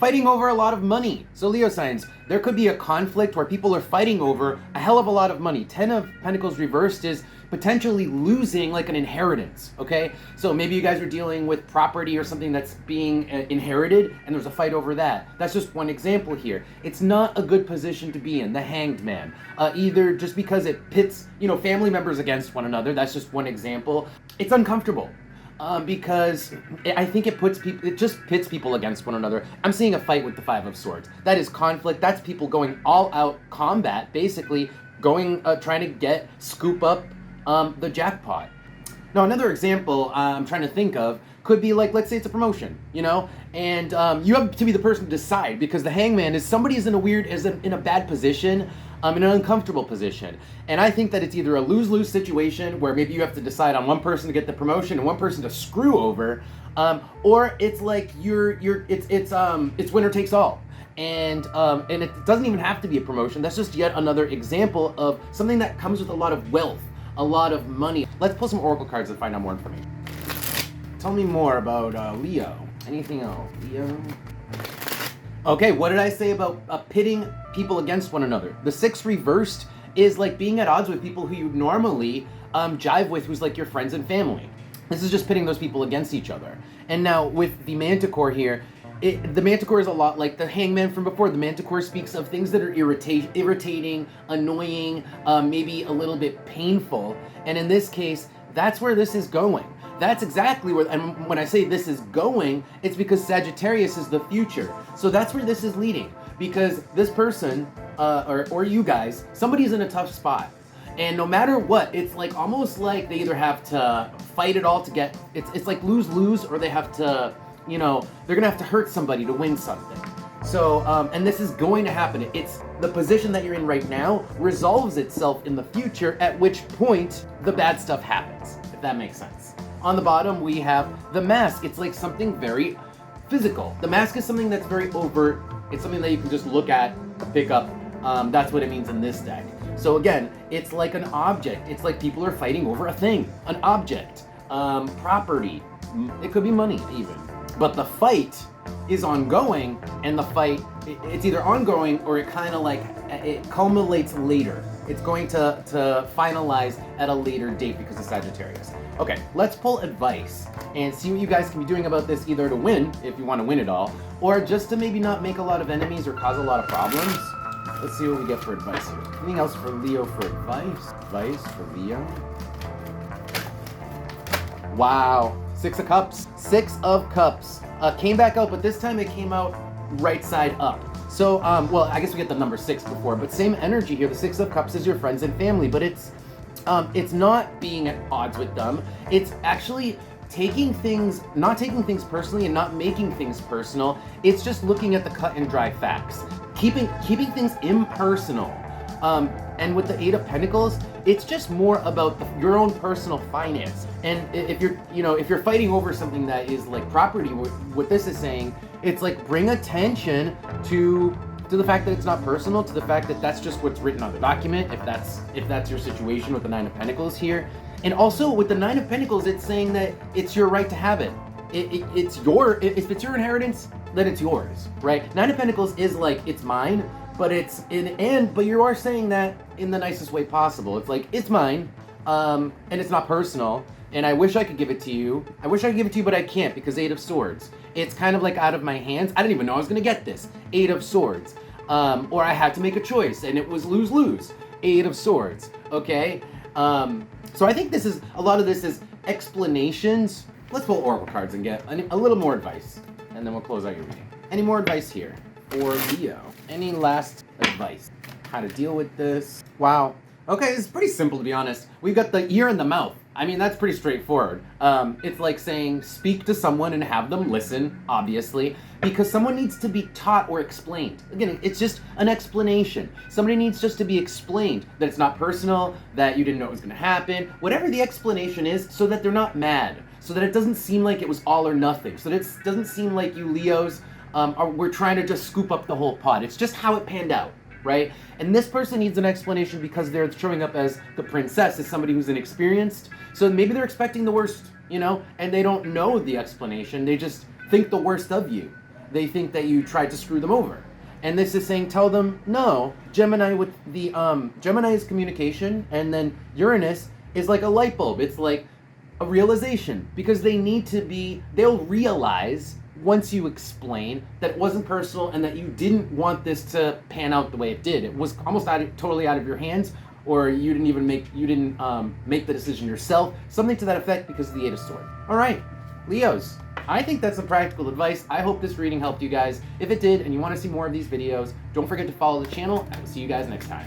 fighting over a lot of money. So Leo signs, there could be a conflict where people are fighting over a hell of a lot of money. 10 of Pentacles reversed is potentially losing like an inheritance, okay? So maybe you guys are dealing with property or something that's being inherited and there's a fight over that. That's just one example here. It's not a good position to be in, the Hanged Man. Either just because it pits, family members against one another, that's just one example. It's uncomfortable. Because I think it just pits people against one another. I'm seeing a fight with the Five of Swords. That is conflict. That's people going all out combat, basically trying to scoop up the jackpot. Now, another example I'm trying to think of could be like, let's say it's a promotion, and you have to be the person to decide, because the Hangman is somebody is in a bad position, in an uncomfortable position. And I think that it's either a lose-lose situation where maybe you have to decide on one person to get the promotion and one person to screw over, or it's like it's winner takes all. And it doesn't even have to be a promotion. That's just yet another example of something that comes with a lot of wealth, a lot of money. Let's pull some oracle cards and find out more information. Tell me more about Leo. Anything else? Leo? Okay, what did I say about pitting people against one another? The 6 reversed is like being at odds with people who you normally jive with, who's like your friends and family. This is just pitting those people against each other. And now with the Manticore here, the Manticore is a lot like the Hangman from before. The Manticore speaks of things that are irritating, annoying, maybe a little bit painful. And in this case, that's where this is going. That's exactly where, and when I say this is going, it's because Sagittarius is the future. So that's where this is leading, because this person, or you guys, somebody's in a tough spot. And no matter what, it's like almost like they either have to fight it all to get, it's like lose-lose, or they have to, they're gonna have to hurt somebody to win something. So, and this is going to happen. It's the position that you're in right now resolves itself in the future, at which point the bad stuff happens, if that makes sense. On the bottom, we have the Mask. It's like something very physical. The Mask is something that's very overt. It's something that you can just look at, pick up. That's what it means in this deck. So again, it's like an object. It's like people are fighting over a thing, an object, property. It could be money even. But the fight is ongoing, and the fight, it's either ongoing or it kind of like, it culminates later. It's going to finalize at a later date because of Sagittarius. Okay, let's pull advice and see what you guys can be doing about this, either to win, if you want to win it all, or just to maybe not make a lot of enemies or cause a lot of problems. Let's see what we get for advice here. Anything else for Leo for advice? Advice for Leo? Wow, 6 of Cups. 6 of Cups. Came back out, but this time it came out right side up. So, well, I guess we get the number 6 before, but same energy here. The 6 of Cups is your friends and family, but it's not being at odds with them. It's actually not taking things personally and not making things personal. It's just looking at the cut and dry facts. Keeping things impersonal. And with the 8 of Pentacles, it's just more about your own personal finance. And if you're fighting over something that is like property, what this is saying, it's like bring attention to the fact that it's not personal, to the fact that that's just what's written on the document, if that's your situation with the 9 of Pentacles here. And also with the 9 of Pentacles, it's saying that it's your right to have it. If it's your inheritance, then it's yours, right? 9 of Pentacles is like, it's mine, but but you are saying that in the nicest way possible. It's like, it's mine, and it's not personal, and I wish I could give it to you. But I can't, because 8 of Swords. It's kind of like out of my hands. I didn't even know I was gonna get this. 8 of Swords. Or I had to make a choice, and it was lose-lose. 8 of Swords, okay? So I think a lot of this is explanations. Let's pull oracle cards and get a little more advice, and then we'll close out your reading. Any more advice here for Leo? Any last advice? How to deal with this? Wow. Okay, it's pretty simple, to be honest. We've got the ear and the mouth. I mean, that's pretty straightforward. It's like saying, speak to someone and have them listen, obviously, because someone needs to be taught or explained. Again, it's just an explanation. Somebody needs just to be explained that it's not personal, that you didn't know it was going to happen, whatever the explanation is, so that they're not mad, so that it doesn't seem like it was all or nothing, so that it doesn't seem like you Leos we're trying to just scoop up the whole pot. It's just how it panned out, right? And this person needs an explanation because they're showing up as the princess, as somebody who's inexperienced. So maybe they're expecting the worst, and they don't know the explanation. They just think the worst of you. they think that you tried to screw them over. And this is saying, tell them, no, Gemini with the, Gemini is communication, and then Uranus is like a light bulb. It's like a realization, because they'll realize once you explain that it wasn't personal and that you didn't want this to pan out the way it did. It was almost totally out of your hands, or you didn't make the decision yourself. Something to that effect, because of the Eight of Swords. All right, Leos. I think that's some practical advice. I hope this reading helped you guys. If it did and you want to see more of these videos, don't forget to follow the channel. I will see you guys next time.